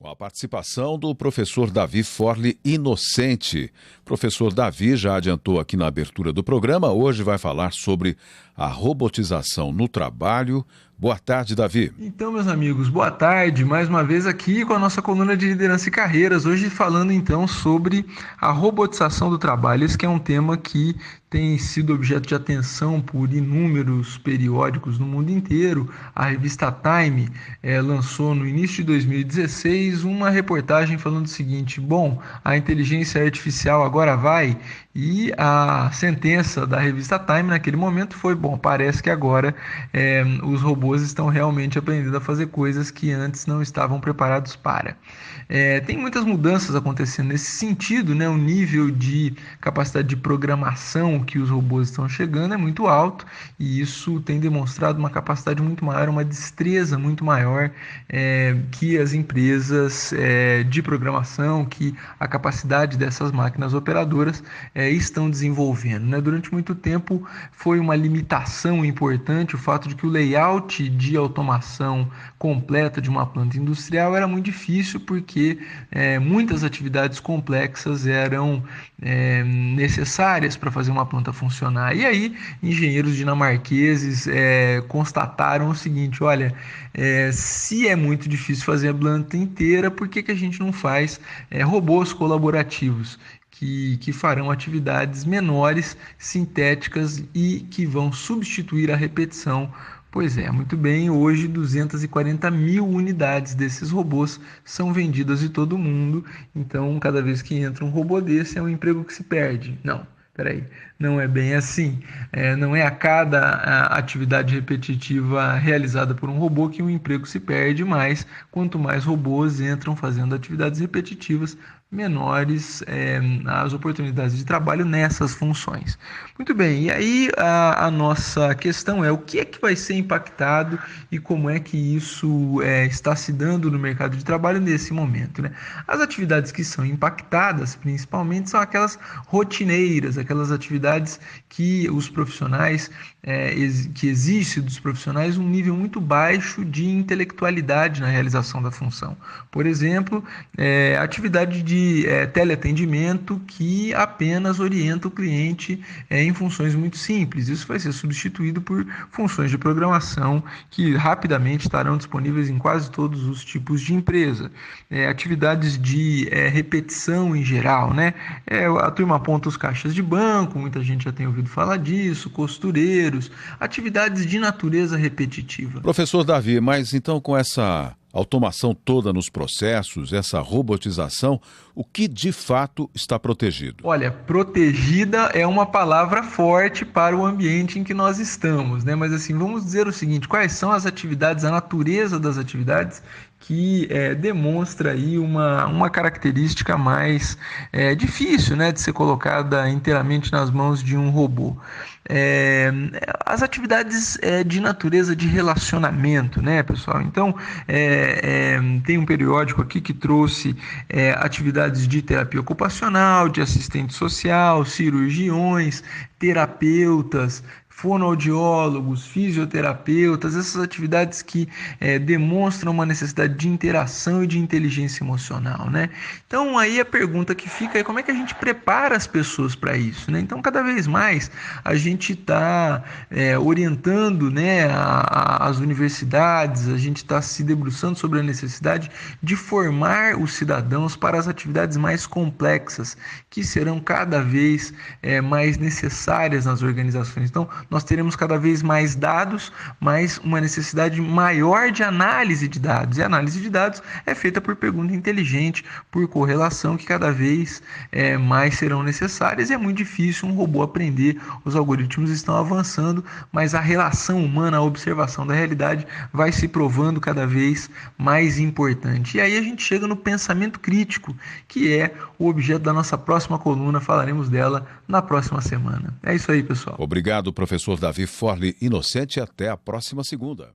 Com a participação do professor Davi Forli Inocente. Professor Davi já adiantou aqui na abertura do programa, hoje vai falar sobre a robotização no trabalho. Boa tarde, Davi. Então, meus amigos, boa tarde. Mais uma vez aqui com a nossa coluna de liderança e carreiras. Hoje falando então sobre a robotização do trabalho. Esse que é um tema que tem sido objeto de atenção por inúmeros periódicos no mundo inteiro. A revista Time lançou no início de 2016 uma reportagem falando o seguinte: bom, a inteligência artificial agora vai. E a sentença da revista Time naquele momento foi: bom, parece que agora os robôs estão realmente aprendendo a fazer coisas que antes não estavam preparados para. Tem muitas mudanças acontecendo nesse sentido, né? O nível de capacidade de programação que os robôs estão chegando é muito alto, e isso tem demonstrado uma capacidade muito maior, uma destreza muito maior que as empresas de programação, que a capacidade dessas máquinas operadoras estão desenvolvendo, né? Durante muito tempo foi uma limitação importante o fato de que o layout de automação completa de uma planta industrial era muito difícil, porque muitas atividades complexas eram necessárias para fazer uma planta funcionar. E aí, engenheiros dinamarqueses constataram o seguinte: olha, se é muito difícil fazer a planta inteira, por que a gente não faz robôs colaborativos? Que farão atividades menores, sintéticas e que vão substituir a repetição. Pois é, muito bem, hoje 240 mil unidades desses robôs são vendidas em todo o mundo, então cada vez que entra um robô desse é um emprego que se perde. Não, peraí, não é bem assim. Não é a cada atividade repetitiva realizada por um robô que um emprego se perde, mas quanto mais robôs entram fazendo atividades repetitivas, menores as oportunidades de trabalho nessas funções. Muito bem, e aí a nossa questão é: o que é que vai ser impactado e como é que isso está se dando no mercado de trabalho nesse momento, né? As atividades que são impactadas, principalmente, são aquelas rotineiras, aquelas atividades que os profissionais, que existe dos profissionais um nível muito baixo de intelectualidade na realização da função. Por exemplo, atividade de teleatendimento que apenas orienta o cliente em funções muito simples. Isso vai ser substituído por funções de programação que rapidamente estarão disponíveis em quase todos os tipos de empresa. Atividades de repetição em geral, né? A turma aponta os caixas de banco, muita gente já tem ouvido falar disso, costureiros, atividades de natureza repetitiva. Professor Davi, mas então com essa automação toda nos processos, essa robotização, o que de fato está protegido? Olha, protegida é uma palavra forte para o ambiente em que nós estamos, né? Mas assim, vamos dizer o seguinte: quais são as atividades, a natureza das atividades que demonstra aí uma característica mais difícil, né, de ser colocada inteiramente nas mãos de um robô. As atividades de natureza de relacionamento, né, pessoal? Então, tem um periódico aqui que trouxe atividades de terapia ocupacional, de assistente social, cirurgiões, terapeutas, fonoaudiólogos, fisioterapeutas, essas atividades que demonstram uma necessidade de interação e de inteligência emocional, né? Então aí a pergunta que fica é: como é que a gente prepara as pessoas para isso, né? Então cada vez mais a gente está orientando, né, as universidades, a gente está se debruçando sobre a necessidade de formar os cidadãos para as atividades mais complexas, que serão cada vez mais necessárias nas organizações. Então nós teremos cada vez mais dados, mas uma necessidade maior de análise de dados. E a análise de dados é feita por pergunta inteligente, por correlação, que cada vez mais serão necessárias. E é muito difícil um robô aprender. Os algoritmos estão avançando, mas a relação humana, a observação da realidade vai se provando cada vez mais importante. E aí a gente chega no pensamento crítico, que é o objeto da nossa próxima coluna. Falaremos dela na próxima semana. É isso aí, pessoal. Obrigado, professor Davi Forli Inocente. Até a próxima segunda.